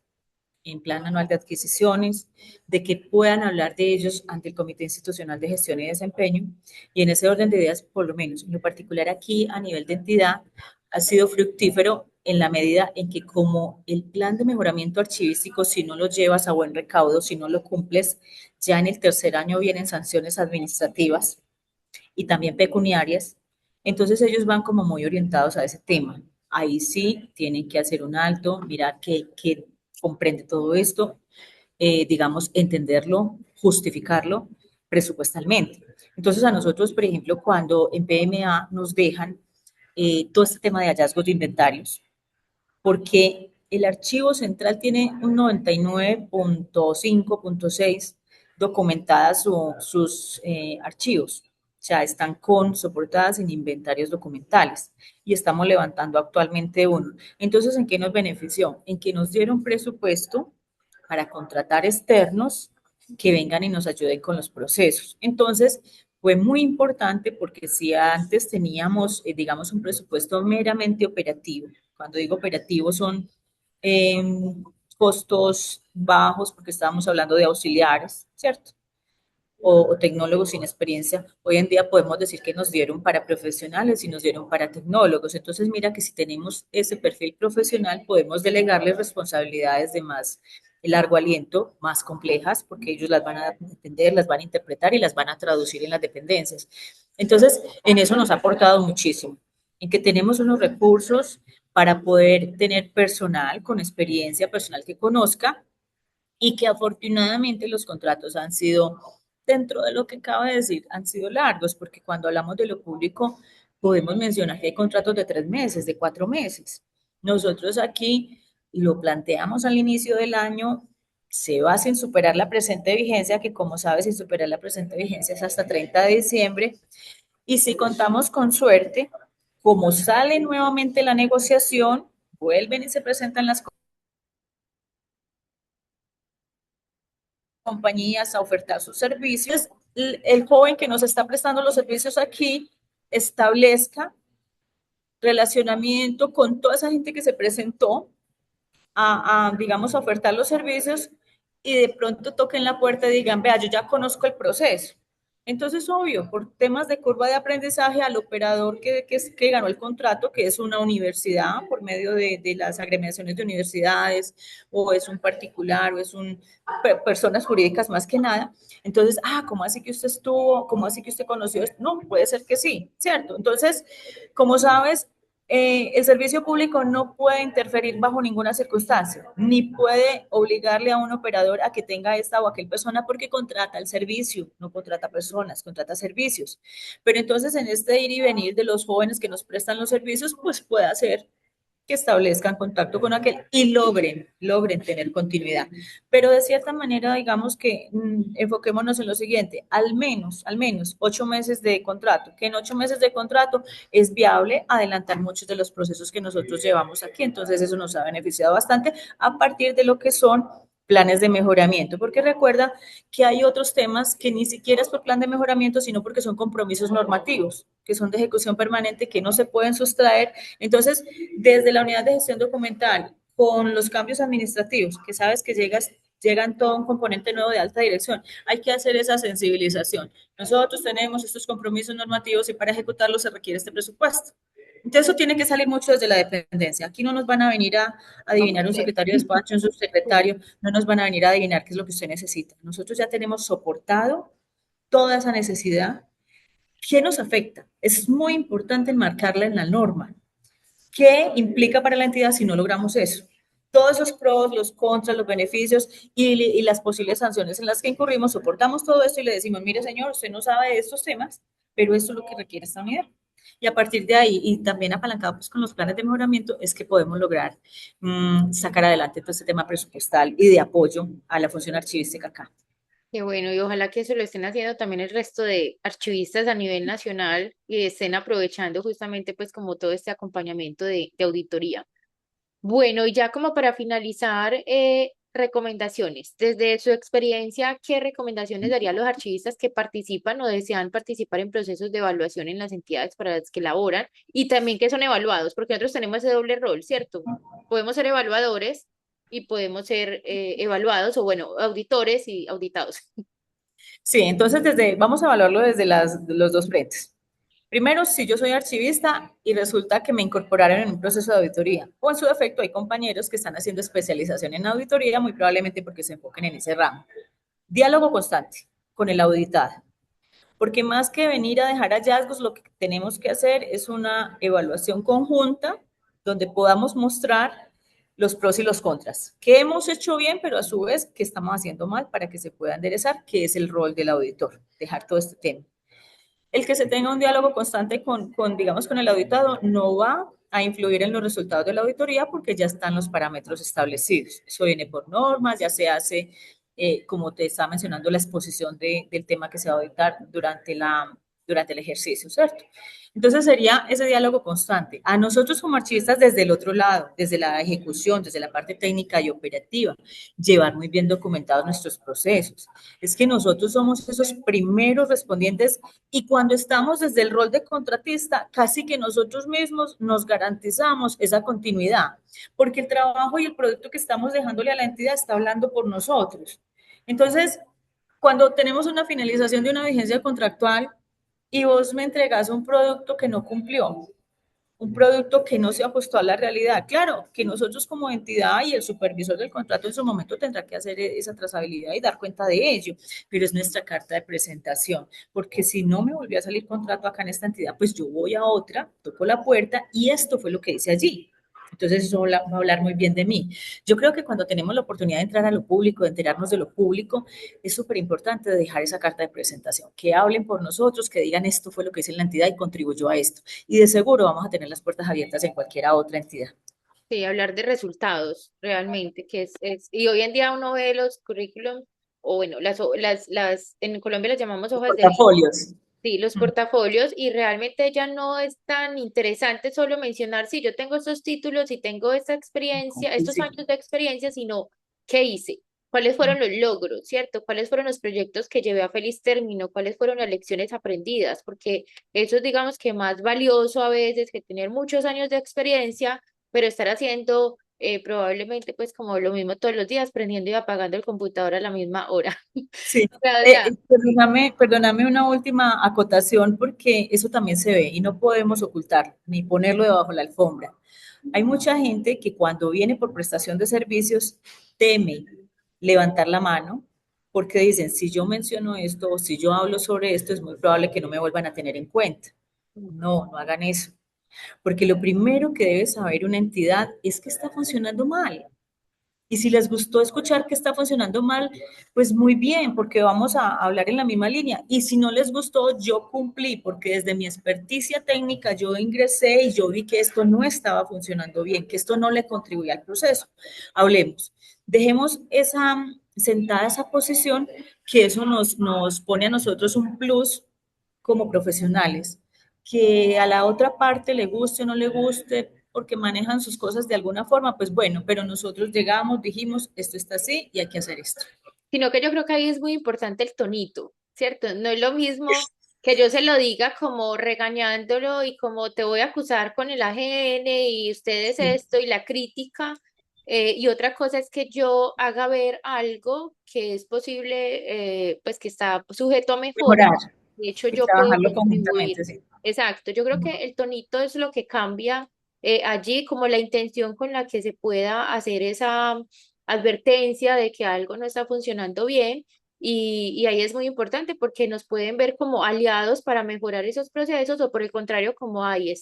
en plan anual de adquisiciones, de que puedan hablar de ellos ante el Comité Institucional de Gestión y Desempeño. Y en ese orden de ideas, por lo menos, en lo particular aquí a nivel de entidad, ha sido fructífero en la medida en que como el plan de mejoramiento archivístico, si no lo llevas a buen recaudo, si no lo cumples, ya en el tercer año vienen sanciones administrativas y también pecuniarias, entonces ellos van como muy orientados a ese tema. ahí sí tienen que hacer un alto, mirar qué comprende todo esto, digamos, entenderlo, justificarlo presupuestalmente. Entonces, a nosotros, por ejemplo, cuando en PMA nos dejan todo este tema de hallazgos de inventarios, porque el archivo central tiene un 99.5.6 documentadas sus archivos. O sea, están soportadas en inventarios documentales y estamos levantando actualmente uno. Entonces, ¿en qué nos benefició? En que nos dieron presupuesto para contratar externos que vengan y nos ayuden con los procesos. Entonces, fue muy importante porque si antes teníamos, digamos, un presupuesto meramente operativo, cuando digo operativo son eh, costos bajos porque estábamos hablando de auxiliares, ¿cierto? O tecnólogos sin experiencia, hoy en día podemos decir que nos dieron para profesionales y nos dieron para tecnólogos. Entonces, mira que si tenemos ese perfil profesional, podemos delegarles responsabilidades de más largo aliento, más complejas, porque ellos las van a entender, las van a interpretar y las van a traducir en las dependencias. Entonces, en eso nos ha aportado muchísimo, en que tenemos unos recursos para poder tener personal con experiencia, personal que conozca y que afortunadamente los contratos han sido, dentro de lo que acaba de decir, han sido largos, porque cuando hablamos de lo público podemos mencionar que hay contratos de 3 meses, de 4 meses. Nosotros aquí lo planteamos al inicio del año, se va sin superar la presente vigencia, que como sabes, sin superar la presente vigencia es hasta 30 de diciembre, y si contamos con suerte, como sale nuevamente la negociación, vuelven y se presentan las compañías a ofertar sus servicios, el joven que nos está prestando los servicios aquí establezca relacionamiento con toda esa gente que se presentó digamos, a ofertar los servicios y de pronto toquen la puerta y digan, vea, yo ya conozco el proceso. Entonces, obvio, por temas de curva de aprendizaje al operador que ganó el contrato, que es una universidad por medio de las agremiaciones de universidades, o es un particular, o es personas jurídicas más que nada. Entonces, ¿cómo así que usted estuvo? ¿Cómo así que usted conoció esto? No, puede ser que sí, ¿cierto? Entonces, como sabes, el servicio público no puede interferir bajo ninguna circunstancia, ni puede obligarle a un operador a que tenga esta o aquel persona porque contrata el servicio, no contrata personas, contrata servicios. Pero entonces en este ir y venir de los jóvenes que nos prestan los servicios, pues puede hacer que establezcan contacto con aquel y logren tener continuidad. Pero de cierta manera, digamos que enfoquémonos en lo siguiente, al menos 8 meses de contrato, que en 8 meses de contrato es viable adelantar muchos de los procesos que nosotros llevamos aquí. Entonces, eso nos ha beneficiado bastante a partir de lo que son planes de mejoramiento, porque recuerda que hay otros temas que ni siquiera es por plan de mejoramiento, sino porque son compromisos normativos, que son de ejecución permanente, que no se pueden sustraer. Entonces, desde la unidad de gestión documental, con los cambios administrativos, que sabes que llegan todo un componente nuevo de alta dirección, hay que hacer esa sensibilización. Nosotros tenemos estos compromisos normativos y para ejecutarlos se requiere este presupuesto. Entonces, eso tiene que salir mucho desde la dependencia. Aquí no nos van a venir a adivinar un secretario de despacho, un subsecretario, no nos van a venir a adivinar qué es lo que usted necesita. Nosotros ya tenemos soportado toda esa necesidad. ¿Qué nos afecta? Es muy importante enmarcarla en la norma. ¿Qué implica para la entidad si no logramos eso? Todos esos pros, los contras, los beneficios y las posibles sanciones en las que incurrimos, soportamos todo esto y le decimos, mire señor, usted no sabe de estos temas, pero esto es lo que requiere esta unidad. Y a partir de ahí, y también apalancado pues, con los planes de mejoramiento, es que podemos lograr sacar adelante todo este tema presupuestal y de apoyo a la función archivística acá. Qué bueno, y ojalá que eso lo estén haciendo también el resto de archivistas a nivel nacional y estén aprovechando justamente pues como todo este acompañamiento de auditoría. Bueno, y ya como para finalizar, recomendaciones. Desde su experiencia, ¿qué recomendaciones daría a los archivistas que participan o desean participar en procesos de evaluación en las entidades para las que laboran y también que son evaluados? Porque nosotros tenemos ese doble rol, ¿cierto? Podemos ser evaluadores y podemos ser evaluados o bueno, auditores y auditados. Sí, entonces vamos a evaluarlo desde los dos frentes. Primero, si yo soy archivista y resulta que me incorporaron en un proceso de auditoría, o en su defecto hay compañeros que están haciendo especialización en auditoría, muy probablemente porque se enfoquen en ese ramo. Diálogo constante con el auditado, porque más que venir a dejar hallazgos, lo que tenemos que hacer es una evaluación conjunta donde podamos mostrar los pros y los contras. ¿Qué hemos hecho bien, pero a su vez qué estamos haciendo mal para que se pueda enderezar? Que es el rol del auditor, dejar todo este tema. El que se tenga un diálogo constante digamos, con el auditado no va a influir en los resultados de la auditoría porque ya están los parámetros establecidos. Eso viene por normas, ya se hace, como te estaba mencionando, la exposición del tema que se va a auditar durante el ejercicio, ¿cierto? Entonces sería ese diálogo constante. A nosotros como archivistas desde el otro lado, desde la ejecución, desde la parte técnica y operativa, llevar muy bien documentados nuestros procesos. Es que nosotros somos esos primeros respondientes y cuando estamos desde el rol de contratista, casi que nosotros mismos nos garantizamos esa continuidad, porque el trabajo y el producto que estamos dejándole a la entidad está hablando por nosotros. Entonces, cuando tenemos una finalización de una vigencia contractual y vos me entregas un producto que no cumplió, un producto que no se ajustó a la realidad. Claro, que nosotros como entidad y el supervisor del contrato en su momento tendrá que hacer esa trazabilidad y dar cuenta de ello, pero es nuestra carta de presentación, porque si no me volvió a salir contrato acá en esta entidad, pues yo voy a otra, toco la puerta y esto fue lo que hice allí. Entonces eso va a hablar muy bien de mí. Yo creo que cuando tenemos la oportunidad de entrar a lo público, de enterarnos de lo público, es súper importante dejar esa carta de presentación, que hablen por nosotros, que digan esto fue lo que hice en la entidad y contribuyó a esto. Y de seguro vamos a tener las puertas abiertas en cualquier otra entidad. Sí, hablar de resultados realmente, y hoy en día uno ve los currículums, o bueno, en Colombia las llamamos Los hojas de vida. portafolios. Sí, los portafolios, y realmente ya no es tan interesante solo mencionar si yo tengo estos títulos y tengo esta experiencia, Sí, estos sí. años de experiencia, sino qué hice, cuáles fueron los logros, ¿cierto? ¿Cuáles fueron los proyectos que llevé a feliz término? ¿Cuáles fueron las lecciones aprendidas? Porque eso es, digamos, que más valioso a veces que tener muchos años de experiencia, pero estar haciendo probablemente pues como lo mismo todos los días, prendiendo y apagando el computador a la misma hora. Sí, Claudia, perdóname una última acotación porque eso también se ve y no podemos ocultar ni ponerlo debajo de la alfombra. Hay mucha gente que cuando viene por prestación de servicios teme levantar la mano porque dicen, si yo menciono esto o si yo hablo sobre esto, es muy probable que no me vuelvan a tener en cuenta. No, no hagan eso, porque lo primero que debe saber una entidad es que está funcionando mal. Y si les gustó escuchar que está funcionando mal, pues muy bien, porque vamos a hablar en la misma línea. Y si no les gustó, yo cumplí, porque desde mi experticia técnica yo ingresé y yo vi que esto no estaba funcionando bien, que esto no le contribuía al proceso. Hablemos, dejemos sentada esa posición, que eso nos pone a nosotros un plus como profesionales, que a la otra parte le guste o no le guste, porque manejan sus cosas de alguna forma, pues bueno, pero nosotros llegamos, dijimos, esto está así y hay que hacer esto. sino que yo creo que ahí es muy importante el tonito, ¿cierto? No es lo mismo que yo se lo diga como regañándolo y como te voy a acusar con el AGN y ustedes Sí, esto y la crítica. Y otra cosa es que yo haga ver algo que es posible, pues que está sujeto a mejora. mejorar De hecho, y yo puedo trabajarlo contribuir. conjuntamente, sí. Exacto, yo creo que el tonito es lo que cambia allí, como la intención con la que se pueda hacer esa advertencia de que algo no está funcionando bien, y ahí es muy importante porque nos pueden ver como aliados para mejorar esos procesos, o por el contrario como hay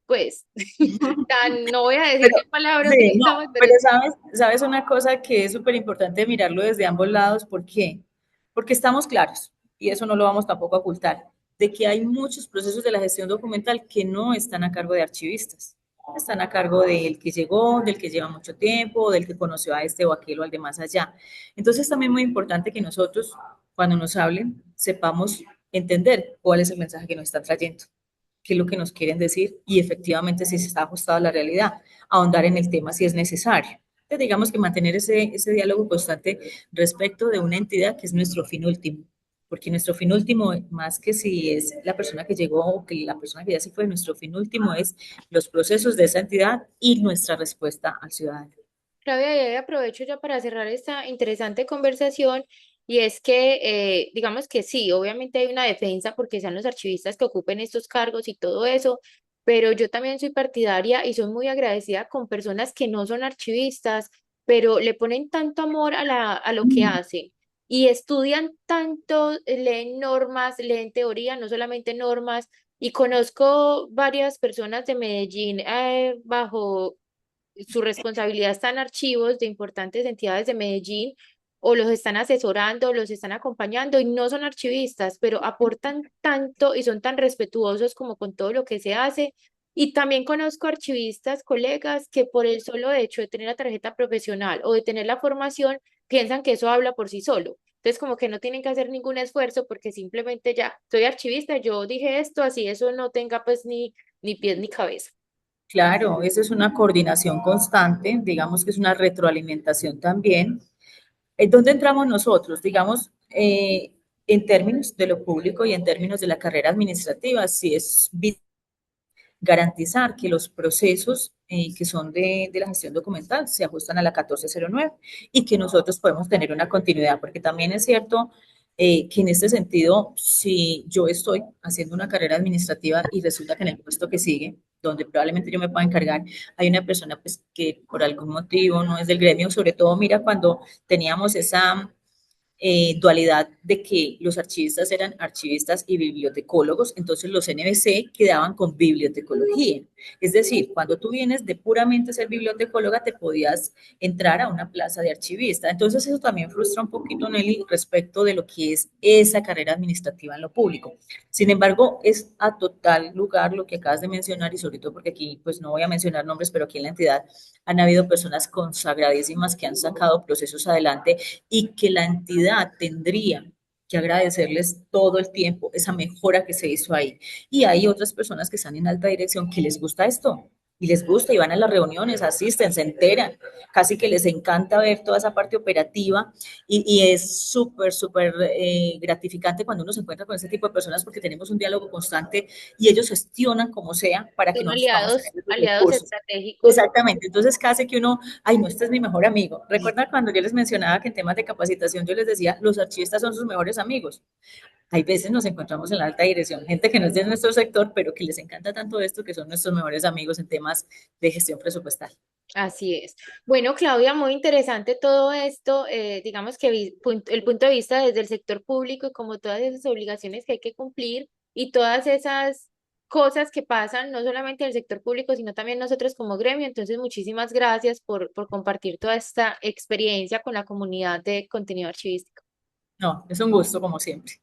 pues, no voy a decir Pero, qué palabra sí, no, utilizamos, pero pero sabes una cosa que es súper importante mirarlo desde ambos lados, ¿por qué? Porque estamos claros, y eso no lo vamos tampoco a ocultar, de que hay muchos procesos de la gestión documental que no están a cargo de archivistas, están a cargo del que llegó, del que lleva mucho tiempo, del que conoció a este o aquel o al de más allá. Entonces también es muy importante que nosotros, cuando nos hablen, sepamos entender cuál es el mensaje que nos están trayendo, qué es lo que nos quieren decir y efectivamente si se está ajustado a la realidad, ahondar en el tema si es necesario. Entonces, digamos que mantener ese diálogo constante respecto de una entidad que es nuestro fin último, porque nuestro fin último, más que si es la persona que llegó o que la persona que ya se fue, nuestro fin último es los procesos de esa entidad y nuestra respuesta al ciudadano. Claudia, y ahí aprovecho ya para cerrar esta interesante conversación, y es que, digamos que sí, obviamente hay una defensa porque sean los archivistas que ocupen estos cargos y todo eso, pero yo también soy partidaria y soy muy agradecida con personas que no son archivistas, pero le ponen tanto amor a lo que hacen y estudian tanto, leen normas, leen teoría, no solamente normas, y conozco varias personas de Medellín bajo su responsabilidad están archivos de importantes entidades de Medellín o los están asesorando, los están acompañando y no son archivistas, pero aportan tanto y son tan respetuosos como con todo lo que se hace. Y también conozco archivistas, colegas, que por el solo hecho de tener la tarjeta profesional o de tener la formación, piensan que eso habla por sí solo. Entonces, como que no tienen que hacer ningún esfuerzo porque simplemente ya soy archivista, yo dije esto, así eso no tenga pues ni pies ni cabeza. Claro, eso es una coordinación constante, digamos que es una retroalimentación también. ¿Dónde entramos nosotros? Digamos, en términos de lo público y en términos de la carrera administrativa, sí es garantizar que los procesos que son de la gestión documental se ajustan a la 1409 y que nosotros podemos tener una continuidad, porque también es cierto que en este sentido, si yo estoy haciendo una carrera administrativa y resulta que en el puesto que sigue, donde probablemente yo me pueda encargar, hay una persona pues, que por algún motivo no es del gremio, sobre todo, mira, cuando teníamos esa dualidad de que los archivistas eran archivistas y bibliotecólogos, entonces los NBC quedaban con bibliotecología. Es decir, cuando tú vienes de puramente ser bibliotecóloga, te podías entrar a una plaza de archivista. Entonces eso también frustra un poquito, Nelly, respecto de lo que es esa carrera administrativa en lo público. Sin embargo, es a total lugar lo que acabas de mencionar y sobre todo porque aquí, pues no voy a mencionar nombres, pero aquí en la entidad han habido personas consagradísimas que han sacado procesos adelante y que la entidad tendría que agradecerles todo el tiempo esa mejora que se hizo ahí. Y hay otras personas que están en alta dirección que les gusta esto y les gusta y van a las reuniones, asisten, se enteran, casi que les encanta ver toda esa parte operativa y es súper, súper gratificante cuando uno se encuentra con ese tipo de personas porque tenemos un diálogo constante y ellos gestionan como sea para que Son nosotros podamos tener aliados, esos aliados recursos. estratégicos. Exactamente, entonces casi que uno, ay, no, este es mi mejor amigo. Recuerda cuando yo les mencionaba que en temas de capacitación yo les decía, los archivistas son sus mejores amigos. Hay veces nos encontramos en la alta dirección, gente que no es de nuestro sector, pero que les encanta tanto esto que son nuestros mejores amigos en temas de gestión presupuestal. Así es. Bueno, Claudia, muy interesante todo esto. Digamos que el punto de vista desde el sector público y como todas esas obligaciones que hay que cumplir y todas esas cosas que pasan, no solamente en el sector público, sino también nosotros como gremio. Entonces, muchísimas gracias por compartir toda esta experiencia con la comunidad de contenido archivístico. No, es un gusto como siempre.